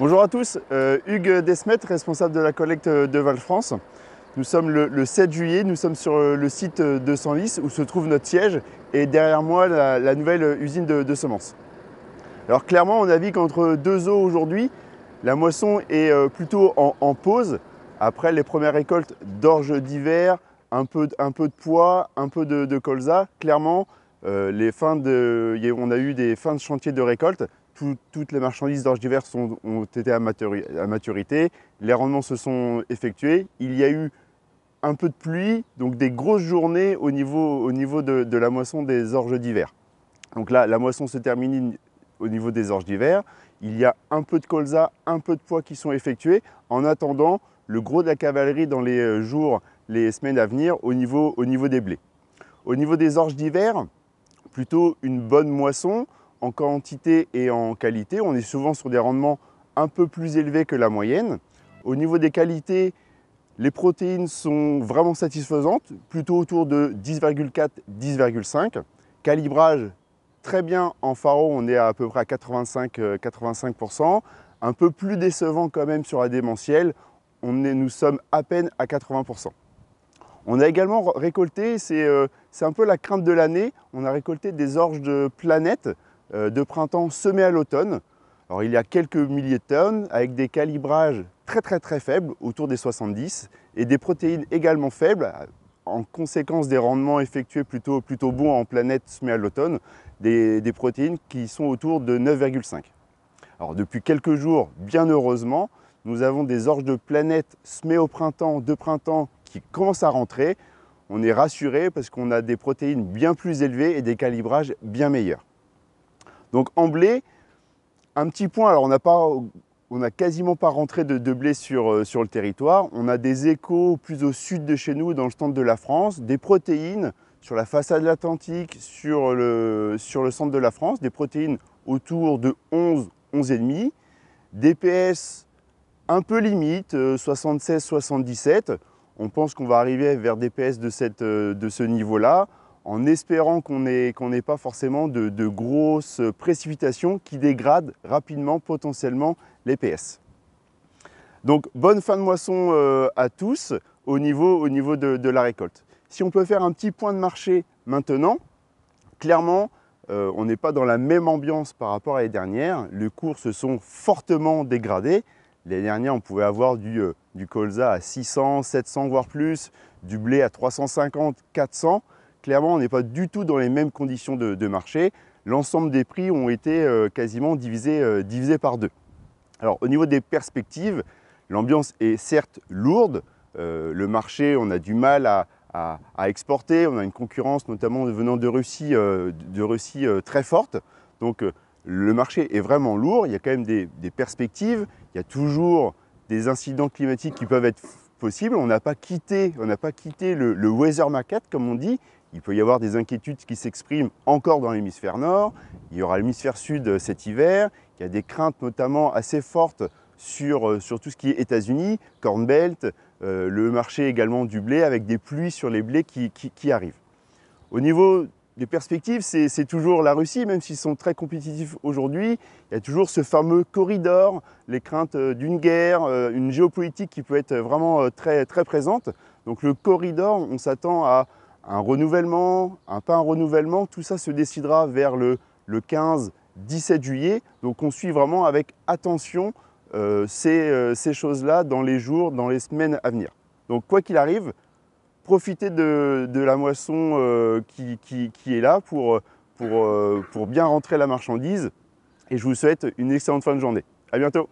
Bonjour à tous, Hugues Desmet, responsable de la collecte de Val-France. Nous sommes le 7 juillet, nous sommes sur le site de Senlis où se trouve notre siège et derrière moi la nouvelle usine de semences. Alors clairement on navigue entre deux eaux aujourd'hui. La moisson est plutôt en pause après les premières récoltes d'orge d'hiver, un peu de pois, un peu de colza. Clairement on a eu des fins de chantier de récolte. Toutes les marchandises d'orge d'hiver ont été à maturité, les rendements se sont effectués, il y a eu un peu de pluie, donc des grosses journées au niveau de la moisson des orges d'hiver. Donc là, la moisson se termine au niveau des orges d'hiver, il y a un peu de colza, un peu de pois qui sont effectués, en attendant le gros de la cavalerie dans les jours, les semaines à venir au niveau des blés. Au niveau des orges d'hiver, plutôt une bonne moisson, en quantité et en qualité. On est souvent sur des rendements un peu plus élevés que la moyenne. Au niveau des qualités, les protéines sont vraiment satisfaisantes, plutôt autour de 10,4, 10,5. Calibrage très bien en faro, on est à peu près à 85%. Un peu plus décevant quand même sur la démentielle, nous sommes à peine à 80%. On a également récolté, c'est un peu la crainte de l'année, on a récolté des orges de planète de printemps semées à l'automne. Alors il y a quelques milliers de tonnes avec des calibrages très faibles, autour des 70, et des protéines également faibles, en conséquence des rendements effectués plutôt bons en planète semées à l'automne, des protéines qui sont autour de 9,5. Alors depuis quelques jours, bien heureusement, nous avons des orges de planète semées au printemps, de printemps, qui commencent à rentrer. On est rassuré parce qu'on a des protéines bien plus élevées et des calibrages bien meilleurs. Donc en blé, un petit point, alors on n'a quasiment pas rentré de blé sur le territoire. On a des échos plus au sud de chez nous, dans le centre de la France, des protéines sur la façade atlantique, sur le centre de la France, des protéines autour de 11, 11,5, des PS un peu limite, 76, 77. On pense qu'on va arriver vers des PS de ce niveau-là, en espérant qu'on n'ait pas forcément de grosses précipitations qui dégradent rapidement potentiellement les PS. Donc bonne fin de moisson à tous au niveau de la récolte. Si on peut faire un petit point de marché maintenant, clairement on n'est pas dans la même ambiance par rapport à l'année dernière. Les cours se sont fortement dégradés. L'année dernière on pouvait avoir du colza à 600, 700 voire plus, du blé à 350, 400. Clairement, on n'est pas du tout dans les mêmes conditions de marché. L'ensemble des prix ont été quasiment divisés par deux. Alors, au niveau des perspectives, l'ambiance est certes lourde. Le marché, on a du mal à exporter. On a une concurrence, notamment venant de Russie très forte. Donc, le marché est vraiment lourd. Il y a quand même des perspectives. Il y a toujours des incidents climatiques qui peuvent être possibles. On n'a pas quitté le weather market, comme on dit. Il peut y avoir des inquiétudes qui s'expriment encore dans l'hémisphère nord. Il y aura l'hémisphère sud cet hiver. Il y a des craintes notamment assez fortes sur tout ce qui est États-Unis, Corn Belt, le marché également du blé avec des pluies sur les blés qui arrivent. Au niveau des perspectives, c'est toujours la Russie, même s'ils sont très compétitifs aujourd'hui. Il y a toujours ce fameux corridor, les craintes d'une guerre, une géopolitique qui peut être vraiment très présente. Donc le corridor, on s'attend à un renouvellement, pas un renouvellement, tout ça se décidera vers le 15-17 juillet. Donc on suit vraiment avec attention ces choses-là dans les jours, dans les semaines à venir. Donc quoi qu'il arrive, profitez de la moisson qui est là pour bien rentrer la marchandise. Et je vous souhaite une excellente fin de journée. À bientôt.